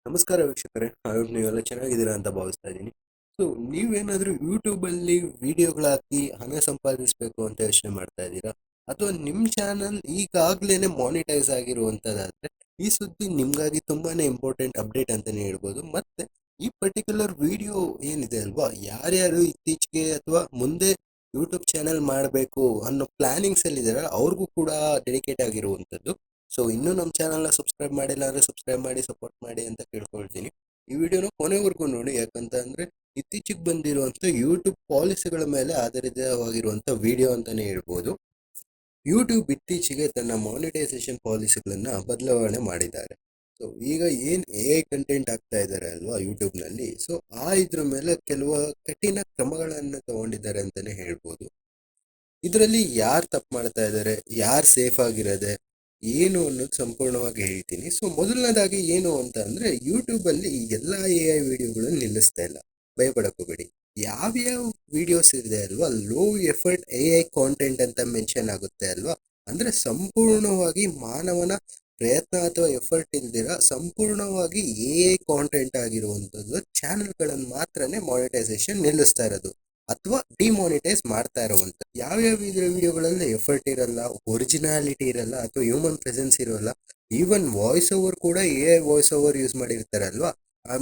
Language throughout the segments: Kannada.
ನಮಸ್ಕಾರ ವೀಕ್ಷಕರೇ. ನೀವೆಲ್ಲ ಚೆನ್ನಾಗಿದ್ದೀರಾ ಅಂತ ಭಾವಿಸ್ತಾ ಇದ್ದೀನಿ. ಸೊ ನೀವೇನಾದರೂ ಯೂಟ್ಯೂಬಲ್ಲಿ ವಿಡಿಯೋಗಳಾಕಿ ಹಣ ಸಂಪಾದಿಸಬೇಕು ಅಂತ ಯೋಚನೆ ಮಾಡ್ತಾ ಇದ್ದೀರಾ? ಅಥವಾ ನಿಮ್ಮ ಚಾನಲ್ ಈಗಾಗಲೇ ಮಾನಿಟೈಸ್ ಆಗಿರುವಂಥದ್ದಾದ್ರೆ ಈ ಸುದ್ದಿ ನಿಮಗಾಗಿ ತುಂಬಾನೇ ಇಂಪಾರ್ಟೆಂಟ್ ಅಪ್ಡೇಟ್ ಅಂತಲೇ ಹೇಳ್ಬೋದು. ಮತ್ತೆ ಈ ಪರ್ಟಿಕ್ಯುಲರ್ ವಿಡಿಯೋ ಏನಿದೆ ಅಲ್ವಾ, ಯಾರ್ಯಾರು ಇತ್ತೀಚೆಗೆ ಅಥವಾ ಮುಂದೆ ಯೂಟ್ಯೂಬ್ ಚಾನಲ್ ಮಾಡಬೇಕು ಅನ್ನೋ ಪ್ಲಾನಿಂಗ್ಸ್ ಅಲ್ಲಿ ಇದ್ದಾರೆ ಅವ್ರಿಗೂ ಕೂಡ ಡೆಡಿಕೇಟ್ ಆಗಿರುವಂಥದ್ದು. ಸೊ ಇನ್ನೂ ನಮ್ಮ ಚಾನಲ್ನ ಸಬ್ಸ್ಕ್ರೈಬ್ ಮಾಡಿಲ್ಲ ಅಂದರೆ ಸಬ್ಸ್ಕ್ರೈಬ್ ಮಾಡಿ ಸಪೋರ್ಟ್ ಮಾಡಿ ಅಂತ ಕೇಳ್ಕೊಳ್ತೀನಿ. ಈ ವಿಡಿಯೋನ ಕೊನೆವರೆಗೂ ನೋಡಿ, ಯಾಕಂತ ಅಂದರೆ ಇತ್ತೀಚೆಗೆ ಬಂದಿರುವಂಥ ಯೂಟ್ಯೂಬ್ ಪಾಲಿಸಿಗಳ ಮೇಲೆ ಆಧಾರಿತವಾಗಿರುವಂಥ ವಿಡಿಯೋ ಅಂತಲೇ ಹೇಳ್ಬೋದು. ಯೂಟ್ಯೂಬ್ ಇತ್ತೀಚೆಗೆ ತನ್ನ ಮಾನಿಟೈಸೇಷನ್ ಪಾಲಿಸಿಗಳನ್ನು ಬದಲಾವಣೆ ಮಾಡಿದ್ದಾರೆ. ಸೊ ಈಗ ಏನು ಎ ಕಂಟೆಂಟ್ ಆಗ್ತಾ ಇದ್ದಾರೆ ಅಲ್ವಾ ಯೂಟ್ಯೂಬ್ನಲ್ಲಿ, ಸೊ ಇದ್ರ ಮೇಲೆ ಕೆಲವು ಕಠಿಣ ಕ್ರಮಗಳನ್ನು ತಗೊಂಡಿದ್ದಾರೆ ಅಂತಲೇ ಹೇಳ್ಬೋದು. ಇದರಲ್ಲಿ ಯಾರು ತಪ್ಪು ಮಾಡ್ತಾ ಇದ್ದಾರೆ, ಯಾರು ಸೇಫ್ ಆಗಿರೋದೆ ಏನು ಅನ್ನೋದು ಸಂಪೂರ್ಣವಾಗಿ ಹೇಳ್ತೀನಿ. ಸೊ ಮೊದಲನೇದಾಗಿ ಏನು ಅಂತ ಅಂದರೆ, ಯೂಟ್ಯೂಬಲ್ಲಿ ಎಲ್ಲ AI ವಿಡಿಯೋಗಳನ್ನು ನಿಲ್ಲಿಸ್ತಾ ಇಲ್ಲ, ಭಯಪಡಕೋಬೇಡಿ. ಯಾವ್ಯಾವ ವಿಡಿಯೋಸ್ ಇದೆ ಅಲ್ವಾ, ಲೋ ಎಫರ್ಟ್ AI ಕಾಂಟೆಂಟ್ ಅಂತ ಮೆನ್ಷನ್ ಆಗುತ್ತೆ ಅಲ್ವಾ, ಅಂದರೆ ಸಂಪೂರ್ಣವಾಗಿ ಮಾನವನ ಪ್ರಯತ್ನ ಅಥವಾ ಎಫರ್ಟ್ ಇಲ್ದಿರ ಸಂಪೂರ್ಣವಾಗಿ AI ಕಾಂಟೆಂಟ್ ಆಗಿರುವಂಥದ್ದು ಚಾನೆಲ್ಗಳನ್ನು ಮಾತ್ರನೇ ಮಾನಿಟೈಸೇಷನ್ ನಿಲ್ಲಿಸ್ತಾ ಇರೋದು ಅಥವಾ ಡಿಮಾನಿಟೈಸ್ ಮಾಡ್ತಾ ಇರುವಂಥ. ಯಾವ್ಯಾವ ವಿಡಿಯೋಗಳಲ್ಲಿ ಎಫರ್ಟ್ ಇರಲ್ಲ, ಒರಿಜಿನಾಲಿಟಿ ಇರಲ್ಲ ಅಥವಾ ಹ್ಯೂಮನ್ ಪ್ರೆಸೆನ್ಸ್ ಇರೋಲ್ಲ, ಈವನ್ ವಾಯ್ಸ್ ಓವರ್ ಕೂಡ AI ವಾಯ್ಸ್ ಓವರ್ ಯೂಸ್ ಮಾಡಿರ್ತಾರಲ್ವಾ,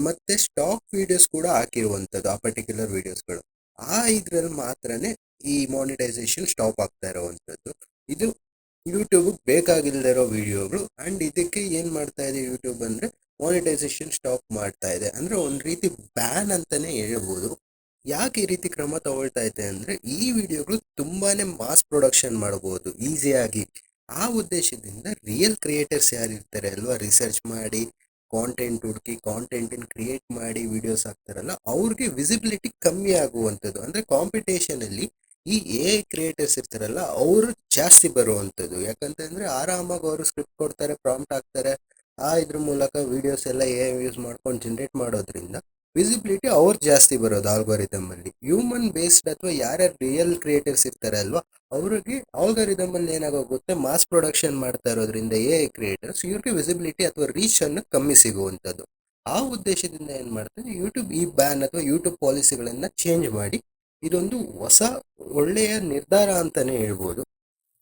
ಮತ್ತೆ ಸ್ಟಾಕ್ ವಿಡಿಯೋಸ್ ಕೂಡ ಹಾಕಿರುವಂಥದ್ದು ಆ ಪರ್ಟಿಕ್ಯುಲರ್ ವಿಡಿಯೋಸ್ಗಳು, ಇದ್ರಲ್ಲಿ ಮಾತ್ರನೇ ಈ ಮಾನಿಟೈಸೇಷನ್ ಸ್ಟಾಪ್ ಆಗ್ತಾ ಇರುವಂಥದ್ದು. ಇದು ಯೂಟ್ಯೂಬ್ ಬೇಕಾಗಿಲ್ಲದೆ ಇರೋ ವಿಡಿಯೋಗಳು. ಅಂಡ್ ಇದಕ್ಕೆ ಏನ್ ಮಾಡ್ತಾ ಇದೆ ಯೂಟ್ಯೂಬ್ ಅಂದ್ರೆ, ಮಾನಿಟೈಸೇಷನ್ ಸ್ಟಾಪ್ ಮಾಡ್ತಾ ಇದೆ, ಅಂದ್ರೆ ಒಂದ್ ರೀತಿ ಬ್ಯಾನ್ ಅಂತಾನೆ ಹೇಳ್ಬೋದು. ಯಾಕೆ ಈ ರೀತಿ ಕ್ರಮ ತಗೊಳ್ತಾ ಇದೆ ಅಂದ್ರೆ, ಈ ವಿಡಿಯೋಗಳು ತುಂಬಾನೇ ಮಾಸ್ ಪ್ರೊಡಕ್ಷನ್ ಮಾಡಬಹುದು ಈಸಿಯಾಗಿ. ಆ ಉದ್ದೇಶದಿಂದ ರಿಯಲ್ ಕ್ರಿಯೇಟರ್ಸ್ ಯಾರಿರ್ತಾರೆ ಅಲ್ವಾ, ರಿಸರ್ಚ್ ಮಾಡಿ ಕಾಂಟೆಂಟ್ ಹುಡುಕಿ ಕಾಂಟೆಂಟ್ ಕ್ರಿಯೇಟ್ ಮಾಡಿ ವಿಡಿಯೋಸ್ ಹಾಕ್ತಾರಲ್ಲ, ಅವ್ರಿಗೆ ವಿಸಿಬಿಲಿಟಿ ಕಮ್ಮಿ ಆಗುವಂಥದ್ದು. ಅಂದ್ರೆ ಕಾಂಪಿಟೇಷನ್ ಅಲ್ಲಿ ಈ AI ಕ್ರಿಯೇಟರ್ಸ್ ಇರ್ತಾರಲ್ಲ ಅವರು ಜಾಸ್ತಿ ಬರುವಂಥದ್ದು. ಯಾಕಂತಂದ್ರೆ ಆರಾಮಾಗಿ ಅವರು ಸ್ಕ್ರಿಪ್ಟ್ ಕೊಡ್ತಾರೆ, ಪ್ರಾಂಪ್ಟ್ ಹಾಕ್ತಾರೆ, ಇದ್ರ ಮೂಲಕ ವಿಡಿಯೋಸ್ ಎಲ್ಲ AI ಯೂಸ್ ಮಾಡ್ಕೊಂಡು ಜನರೇಟ್ ಮಾಡೋದ್ರಿಂದ ವಿಸಿಬಿಲಿಟಿ ಅವ್ರು ಜಾಸ್ತಿ ಬರೋದು ಆಲ್ಗೋರಿದಮ್ ಅಲ್ಲಿ. ಹ್ಯೂಮನ್ ಬೇಸ್ಡ್ ಅಥವಾ ಯಾರ್ಯಾರು ರಿಯಲ್ ಕ್ರಿಯೇಟರ್ಸ್ ಇರ್ತಾರೆ ಅಲ್ವಾ, ಅವ್ರಿಗೆ ಆಲ್ಗೋರಿದಮ್ ಅಲ್ಲಿ ಏನಾಗೋಗುತ್ತೆ, ಮಾಸ್ ಪ್ರೊಡಕ್ಷನ್ ಮಾಡ್ತಾ ಇರೋದ್ರಿಂದ AI ಕ್ರಿಯೇಟರ್ಸ್ ಇವ್ರಿಗೆ ವಿಸಿಬಿಲಿಟಿ ಅಥವಾ ರೀಚ್ ಅನ್ನು ಕಮ್ಮಿ ಸಿಗುವಂಥದ್ದು. ಆ ಉದ್ದೇಶದಿಂದ ಏನ್ ಮಾಡ್ತಾರೆ ಯೂಟ್ಯೂಬ್ ಈ ಬ್ಯಾನ್ ಅಥವಾ ಯೂಟ್ಯೂಬ್ ಪಾಲಿಸಿಗಳನ್ನ ಚೇಂಜ್ ಮಾಡಿ ಇದೊಂದು ಹೊಸ ಒಳ್ಳೆಯ ನಿರ್ಧಾರ ಅಂತಾನೆ ಹೇಳ್ಬೋದು.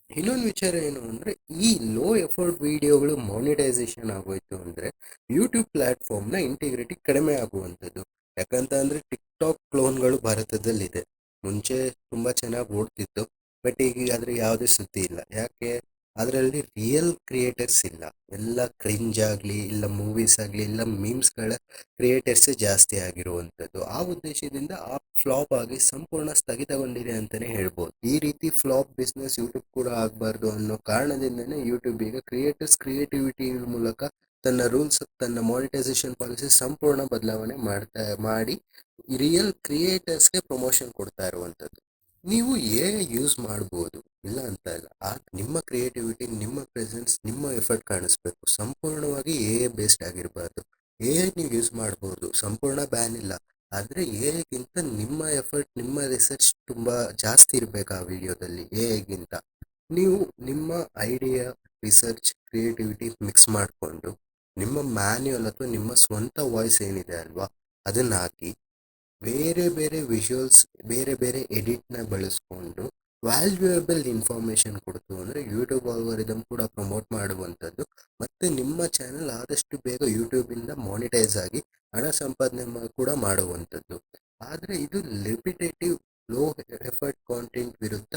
ಇನ್ನೊಂದು ವಿಚಾರ ಏನು ಅಂದ್ರೆ, ಈ ಲೋ ಎಫರ್ಟ್ ವಿಡಿಯೋಗಳು ಮಾನಿಟೈಸೇಷನ್ ಆಗೋಯ್ತು ಅಂದ್ರೆ ಯೂಟ್ಯೂಬ್ ಪ್ಲಾಟ್ಫಾರ್ಮ್ನ ಇಂಟಿಗ್ರಿಟಿ ಕಡಿಮೆ ಆಗುವಂಥದ್ದು. ಯಾಕಂತ ಅಂದ್ರೆ ಟಿಕ್ಟಾಕ್ ಕ್ಲೋನ್ಗಳು ಭಾರತದಲ್ಲಿದೆ. ಮುಂಚೆ ತುಂಬಾ ಚೆನ್ನಾಗಿ ಓಡ್ತಿತ್ತು, ಬಟ್ ಈಗ ಅದ್ರ ಯಾವುದೇ ಸುದ್ದಿ ಇಲ್ಲ. ಯಾಕೆ? ಅದರಲ್ಲಿ ರಿಯಲ್ ಕ್ರಿಯೇಟರ್ಸ್ ಇಲ್ಲ, ಎಲ್ಲ ಕ್ರಿಂಜ್ ಆಗಲಿ ಇಲ್ಲ ಮೂವೀಸ್ ಆಗಲಿ ಇಲ್ಲ ಮೀಮ್ಸ್ಗಳ ಕ್ರಿಯೇಟರ್ಸೇ ಜಾಸ್ತಿ ಆಗಿರುವಂಥದ್ದು. ಆ ಉದ್ದೇಶದಿಂದ ಫ್ಲಾಪ್ ಆಗಿ ಸಂಪೂರ್ಣ ಸ್ಥಗಿತಗೊಂಡಿದೆ ಅಂತಲೇ ಹೇಳ್ಬೋದು. ಈ ರೀತಿ ಫ್ಲಾಪ್ ಬಿಸ್ನೆಸ್ ಯೂಟ್ಯೂಬ್ ಕೂಡ ಆಗಬಾರ್ದು ಅನ್ನೋ ಕಾರಣದಿಂದನೇ ಯೂಟ್ಯೂಬ್ ಈಗ ಕ್ರಿಯೇಟರ್ಸ್ ಕ್ರಿಯೇಟಿವಿಟಿ ಮೂಲಕ ತನ್ನ ರೂಲ್ಸ್, ತನ್ನ ಮಾನಿಟೈಸೇಷನ್ ಪಾಲಿಸಿ ಸಂಪೂರ್ಣ ಬದಲಾವಣೆ ಮಾಡಿ ರಿಯಲ್ ಕ್ರಿಯೇಟರ್ಸ್ಗೆ ಪ್ರಮೋಷನ್ ಕೊಡ್ತಾ ಇರುವಂಥದ್ದು. ನೀವು ಯೂಸ್ ಮಾಡ್ಬೋದು, ಇಲ್ಲ ಅಂತ ಇಲ್ಲ. ನಿಮ್ಮ ಕ್ರಿಯೇಟಿವಿಟಿ, ನಿಮ್ಮ ಪ್ರೆಸೆನ್ಸ್, ನಿಮ್ಮ ಎಫರ್ಟ್ ಕಾಣಿಸ್ಬೇಕು. ಸಂಪೂರ್ಣವಾಗಿ ಬೇಸ್ಡ್ ಆಗಿರಬಾರ್ದು. ನೀವು ಯೂಸ್ ಮಾಡ್ಬೋದು, ಸಂಪೂರ್ಣ ಬ್ಯಾನ್ ಇಲ್ಲ. ಆದರೆ ಗಿಂತ ನಿಮ್ಮ ಎಫರ್ಟ್, ನಿಮ್ಮ ರಿಸರ್ಚ್ ತುಂಬಾ ಜಾಸ್ತಿ ಇರಬೇಕು ಆ ವಿಡಿಯೋದಲ್ಲಿ ಗಿಂತ. ನೀವು ನಿಮ್ಮ ಐಡಿಯಾ, ರಿಸರ್ಚ್, ಕ್ರಿಯೇಟಿವಿಟಿ ಮಿಕ್ಸ್ ಮಾಡಿಕೊಂಡು ನಿಮ್ಮ ಮ್ಯಾನ್ಯುಯಲ್ ಅಥವಾ ನಿಮ್ಮ ಸ್ವಂತ ವಾಯ್ಸ್ ಏನಿದೆ ಅಲ್ವಾ ಅದನ್ನ ಹಾಕಿ, ಬೇರೆ ಬೇರೆ ವಿಜುವಲ್ಸ್, ಬೇರೆ ಬೇರೆ ಎಡಿಟ್ನ ಬಳಸ್ಕೊಂಡು ವ್ಯಾಲ್ಯೂಯಬಲ್ ಇನ್ಫಾರ್ಮೇಶನ್ ಕೊಡ್ತು ಅಂದರೆ ಯೂಟ್ಯೂಬ್ ಆಲ್ಗೋರಿದಮ್ ಕೂಡ ಪ್ರಮೋಟ್ ಮಾಡುವಂಥದ್ದು. ಮತ್ತು ನಿಮ್ಮ ಚಾನಲ್ ಆದಷ್ಟು ಬೇಗ ಯೂಟ್ಯೂಬಿಂದ ಮಾನಿಟೈಸ್ ಆಗಿ ಹಣ ಸಂಪಾದನೆ ಕೂಡ ಮಾಡುವಂಥದ್ದು. ಆದರೆ ಇದು ರಿಪಿಟೇಟಿವ್ ಲೋ ಎಫರ್ಟ್ ಕಾಂಟೆಂಟ್ ವಿರುದ್ಧ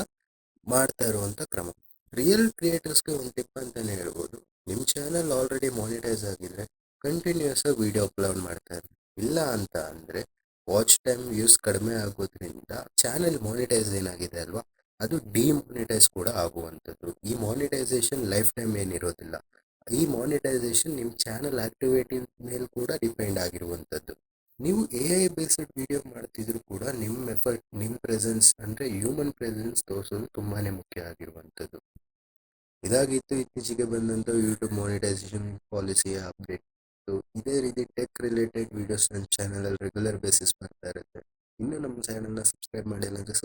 ಮಾಡ್ತಾ ಇರುವಂಥ ಕ್ರಮ. ರಿಯಲ್ ಕ್ರಿಯೇಟರ್ಸ್ಗೆ ಒಂದು ಟಿಪ್ ಅಂತಲೇ ಹೇಳ್ಬೋದು. ನಿಮ್ಮ ಚಾನಲ್ ಆಲ್ರೆಡಿ ಮಾನಿಟೈಸ್ ಆಗಿದ್ರೆ ಕಂಟಿನ್ಯೂಸ್ ಆಗಿ ವಿಡಿಯೋ ಅಪ್ಲೋಡ್ ಮಾಡ್ತಾರೆ. ಇಲ್ಲ ಅಂತ ಅಂದರೆ ವಾಚ್ ಟೈಮ್ ವ್ಯೂಸ್ ಕಡಿಮೆ ಆಗೋದ್ರಿಂದ ಚಾನೆಲ್ ಮಾನಿಟೈಸ್ ಏನಾಗಿದೆ ಅಲ್ವಾ, ಅದು ಡಿಮಾನಿಟೈಸ್ ಕೂಡ ಆಗುವಂಥದ್ದು. ಈ ಮಾನಿಟೈಸೇಷನ್ ಲೈಫ್ ಟೈಮ್ ಏನಿರೋದಿಲ್ಲ. ಈ ಮಾನಿಟೈಸೇಷನ್ ನಿಮ್ಮ ಚಾನಲ್ ಆಕ್ಟಿವಿಟಿ ಮೇಲೆ ಕೂಡ ಡಿಪೆಂಡ್ ಆಗಿರುವಂಥದ್ದು. ನೀವು AI ಬೇಸ್ಡ್ ವಿಡಿಯೋ ಮಾಡ್ತಿದ್ರು ಕೂಡ ನಿಮ್ಮ ಎಫರ್ಟ್, ನಿಮ್ಮ ಪ್ರೆಸೆನ್ಸ್ ಅಂದರೆ ಹ್ಯೂಮನ್ ಪ್ರೆಸೆನ್ಸ್ ತೋರಿಸೋದು ತುಂಬಾ ಮುಖ್ಯ ಆಗಿರುವಂಥದ್ದು. ಇದಾಗಿತ್ತು ಇತ್ತೀಚೆಗೆ ಬಂದಂಥ ಯೂಟ್ಯೂಬ್ ಮಾನಿಟೈಸೇಷನ್ ಪಾಲಿಸಿಯ ಅಪ್ಡೇಟ್. ಇದೇ ರೀತಿ ಟೆಕ್ ರಿಲೇಟೆಡ್ ವಿಡಿಯೋಸ್ ನನ್ನ ಚಾನಲಲ್ಲಿ ರೆಗ್ಯುಲರ್ ಬೇಸಿಸ್ ಬರ್ತಾ ಇರುತ್ತೆ. ಇನ್ನೂ ನಮ್ಮ ಚಾನಲ್ನ ಸಬ್ಸ್ಕ್ರೈಬ್ ಮಾಡಿಲ್ಲ ಅಂದರೆ